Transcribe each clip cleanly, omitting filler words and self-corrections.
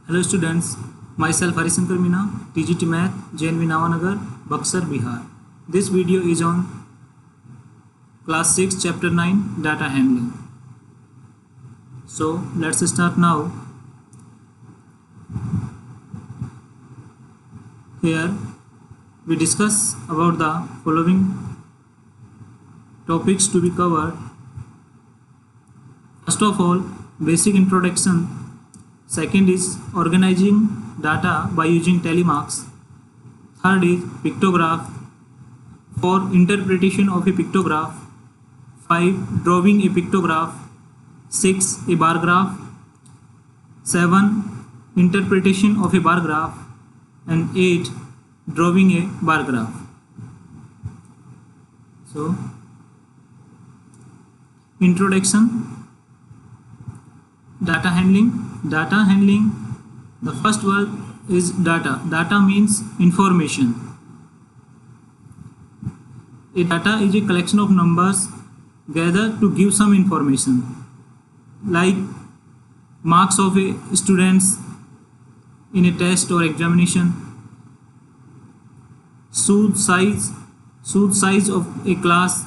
Hello students, myself Harishankar Meena, TGT Math, JNV Navanagar, Buxar, Bihar. This video is on class 6 chapter 9 data handling. So let's start now. Here we discuss about the following topics to be covered. First of all, basic introduction. Second is organizing data by using telemarks. Third is pictograph. 4. Interpretation of a pictograph. 5. Drawing a pictograph. 6. A bar graph. 7. Interpretation of a bar graph. And 8. Drawing a bar graph. So, introduction. Data handling, the first word is data means information. A data is a collection of numbers gathered to give some information, like marks of a students in a test or examination, suit size of a class,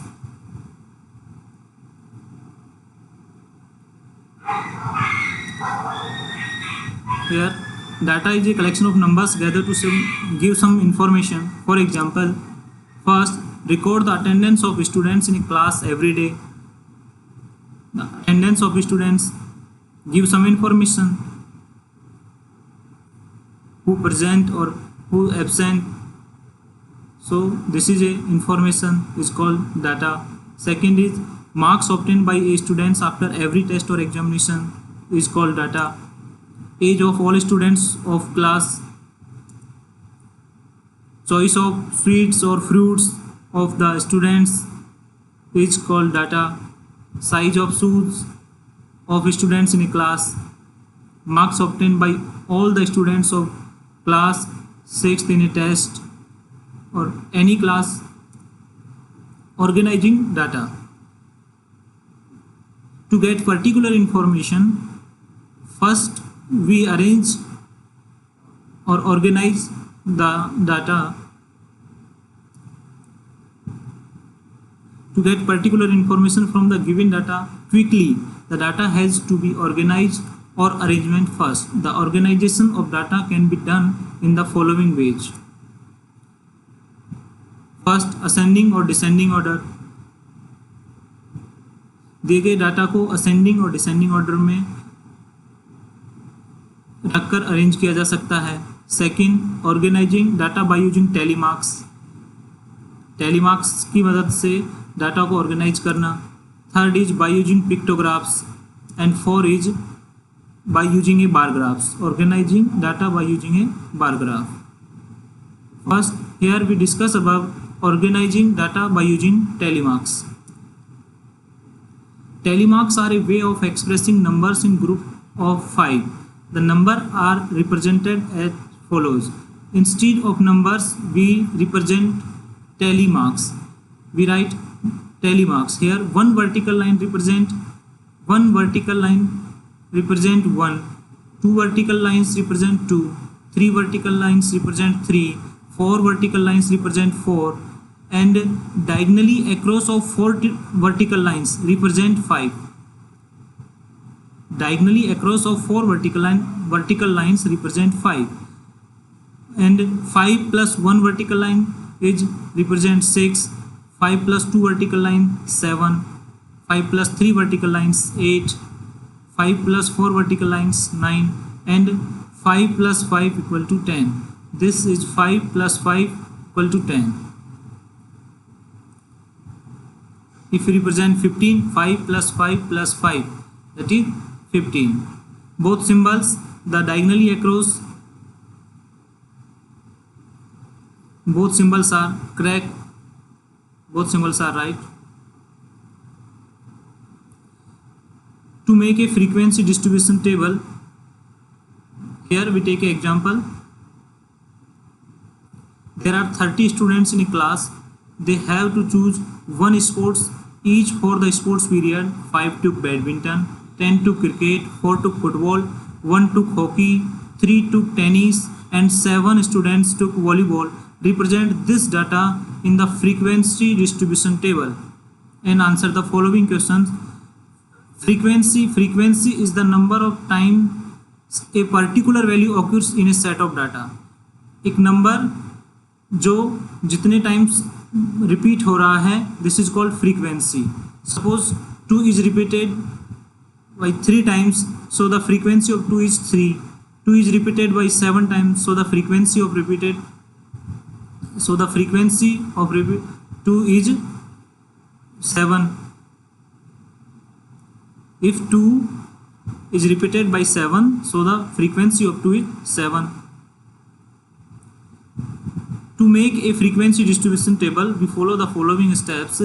here data is a collection of numbers gathered to give some information. For example, first, record the attendance of students in a class every day. The attendance of students give some information, who present or who absent. So this is a information is called data. Second is marks obtained by a students after every test or examination is called data. Age of all students of class, choice of sweets or fruits of the students is called data. Size of shoes of students in a class, marks obtained by all the students of class 6th in a test or any class. Organizing data. To get particular information, first we arrange or organize the data. To get particular information from the given data quickly, the data has to be organized or arrangement first. The organization of data can be done in the following ways. First, ascending or descending order. दिए गए data को ascending और descending order में रखकर arrange किया जा सकता है. Second, organising data by using tally marks. Tally marks की मदद से डाटा को ऑर्गेनाइज करना. Third is by using pictographs and four is by using a bar graphs. Organising data by using a bar graph. First, here we discuss about organising data by using tally marks. Telemarks are a way of expressing numbers in group of 5. The numbers are represented as follows. Instead of numbers, we represent telemarks. We write telemarks. Here, one vertical line represent 1, 2 vertical lines represent 2, 3 vertical lines represent 3, 4 vertical lines represent 4, and diagonally across of 4 vertical lines represent 5. Diagonally across of 4 vertical lines represent 5, and 5 plus 1 vertical line is represent 6, 5 plus 2 vertical line 7, 5 plus 3 vertical lines 8, 5 plus 4 vertical lines 9, and 5 plus 5 equal to 10. This is 5 plus 5 equal to 10. If we represent 15, 5 plus 5 plus 5, that is 15. Both symbols, the diagonally across, both symbols are correct, both symbols are right. To make a frequency distribution table, here we take an example. There are 30 students in a class. They have to choose one sports each for the sports period. 5 took badminton, 10 took cricket, 4 took football, 1 took hockey, 3 took tennis, and 7 students took volleyball. Represent this data in the frequency distribution table and answer the following questions. Frequency is the number of times a particular value occurs in a set of data. एक number जो जितने times repeat हो रहा है, this is called frequency. Suppose 2 is repeated by 3 times, so the frequency of 2 is 3. 2 is repeated by 7 times, so the frequency of 2 is 7. If 2 is repeated by 7, so the frequency of 2 is 7. To make a frequency distribution table, we follow the following steps.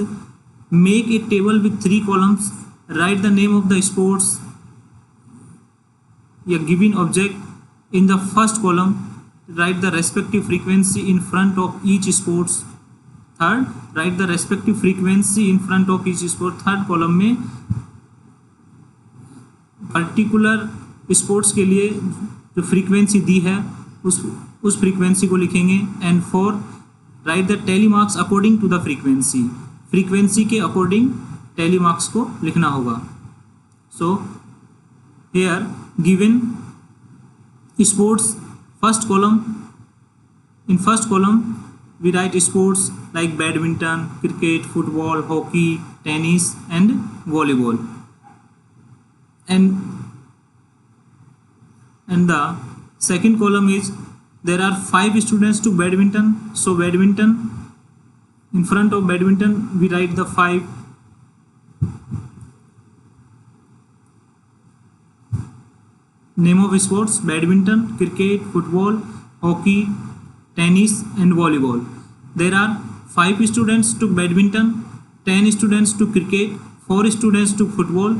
Make a table with 3 columns. Write the name of the sports, a given object. In the first column, write the respective frequency in front of each sports. Third, write the respective frequency in front of each sport. Third column में particular sports के लिए जो frequency दी है उस frequency को लिखेंगे. And 4, write the tally marks according to the frequency के according tally marks को लिखना होगा. So here given sports, first column, in first column we write sports like badminton, cricket, football, hockey, tennis and volleyball. And the second column is there are 5 students to badminton, so badminton, in front of badminton we write the 5. Name of sports: badminton, cricket, football, hockey, tennis and volleyball. There are 5 students to badminton, 10 students to cricket, 4 students to football,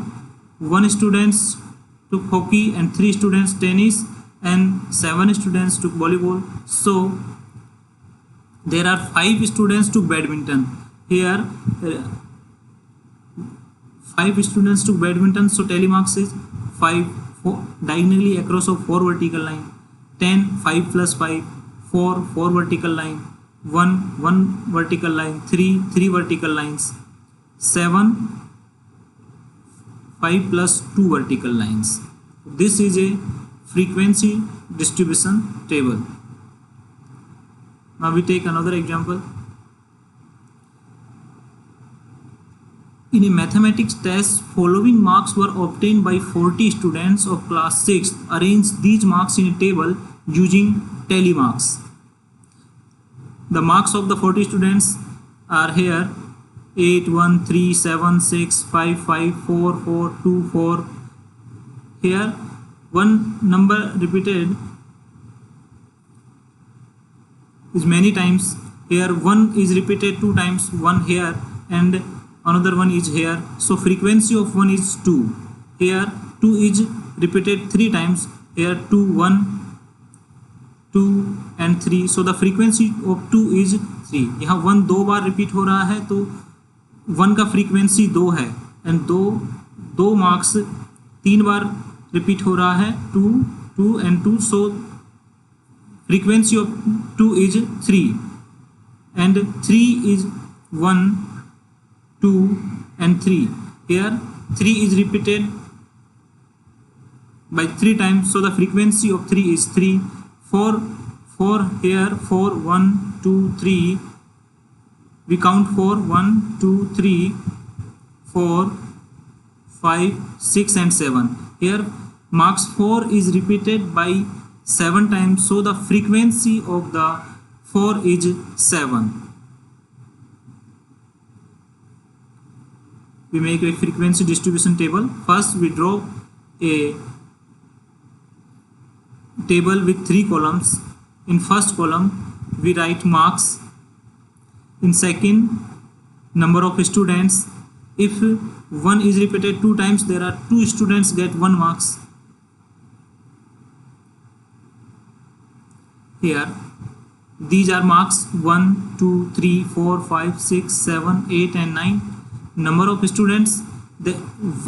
1 students to hockey and 3 students tennis and 7 students to volleyball. So there are 5 students to badminton. Here 5 students to badminton, so tally marks is 5. Diagonally across of 4 vertical line. 10, 5 plus 5, 4 vertical line, 1 vertical line, 3 vertical lines, 7, 5 plus 2 vertical lines. This is a frequency distribution table. Now we take another example. In a mathematics test, following marks were obtained by 40 students of class 6. Arrange these marks in a table using tally marks. The marks of the 40 students are here: 8, 1, 3, 7, 6, 5, 5, 4, 4, 2, 4. Here one number repeated is many times. Here 1 is repeated 2 times, 1 here and another one is here, so frequency of 1 is 2. Here 2 is repeated 3 times, here 2, 1, 2 and 3, so the frequency of 2 is 3. यहाँ 1 2 बार repeat हो रहा है तो 1 का frequency 2 है and दो marks 3 बार repeat हो रहा है 2, 2 and 2, so frequency of 2 is 3 and 3 is 1, 2 and 3. Here 3 is repeated by 3 times, so the frequency of 3 is 3. 4 here, 4, 1, 2, 3. We count 4, 1, 2, 3, 4, 5, 6 and 7. Here marks 4 is repeated by 7 times, so the frequency of the 4 is 7. We make a frequency distribution table. First we draw a table with 3 columns. In first column we write marks. In second, number of students. If 1 is repeated 2 times, there are 2 students get 1 marks. Here these are marks: 1, 2, 3, 4, 5, 6, 7, 8 and 9. Number of students, the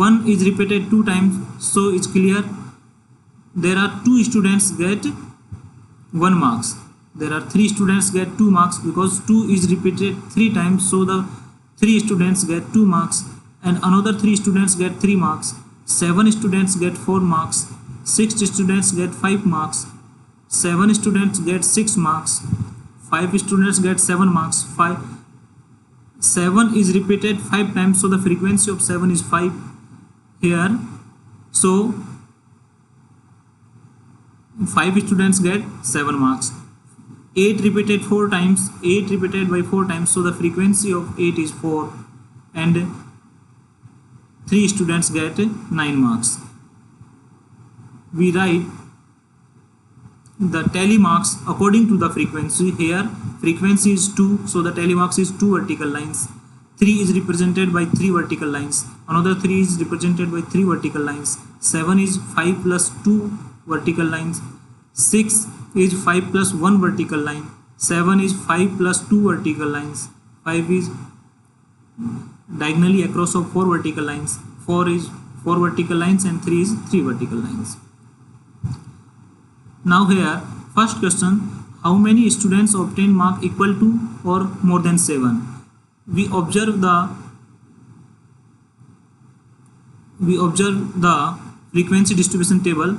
1 is repeated 2 times, so it's clear there are 2 students get 1 marks. There are 3 students get 2 marks because 2 is repeated 3 times, so the 3 students get 2 marks, and another 3 students get 3 marks. 7 students get 4 marks. 6 students get 5 marks. 7 students get 6 marks. 5 students get 7 marks. 7 is repeated 5 times, so the frequency of 7 is 5 here. So 5 students get 7 marks. 8 repeated 4 times, 8 repeated by 4 times, so the frequency of 8 is 4, and 3 students get 9 marks. We write the tally marks according to the frequency. Here frequency is 2, so the tally marks is 2 vertical lines. 3 is represented by 3 vertical lines. Another 3 is represented by 3 vertical lines. 7 is 5 plus 2 vertical lines. 6 is 5 plus 1 vertical line. 7 is 5 plus 2 vertical lines. 5 is diagonally across of 4 vertical lines. 4 is 4 vertical lines, and 3 is 3 vertical lines. Now here, first question, how many students obtain mark equal to or more than 7? We observe the frequency distribution table.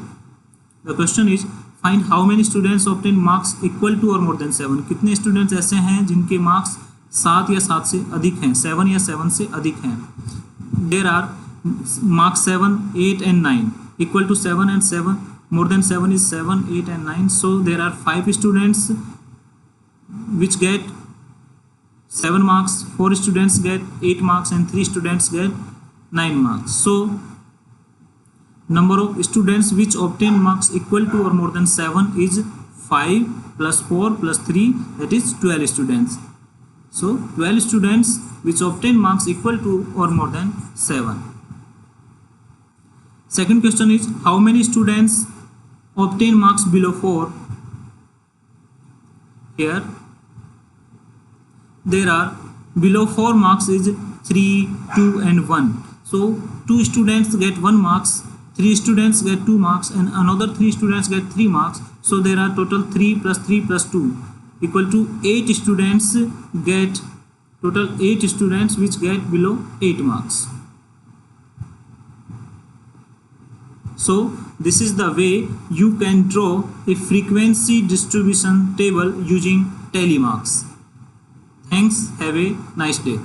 The question is, find how many students obtain marks equal to or more than 7. कितने students ऐसे हैं जिनके marks 7 या 7 से अधिक हैं, 7 या 7 से अधिक हैं. There are marks 7, 8 and 9 equal to 7 and 7. More than 7 is 7, 8 and 9. So there are 5 students which get 7 marks, 4 students get 8 marks, and 3 students get 9 marks. So number of students which obtain marks equal to or more than 7 is 5 plus 4 plus 3, that is 12 students. So 12 students which obtain marks equal to or more than 7. Second question is, how many students obtain marks below 4? Here there are below 4 marks is 3, 2 and 1. So 2 students get 1 marks, 3 students get 2 marks, and another 3 students get 3 marks. So there are total 3 plus 3 plus 2 equal to 8 students get, total 8 students which get below 8 marks. So this is the way you can draw a frequency distribution table using tally marks. Thanks. Have a nice day.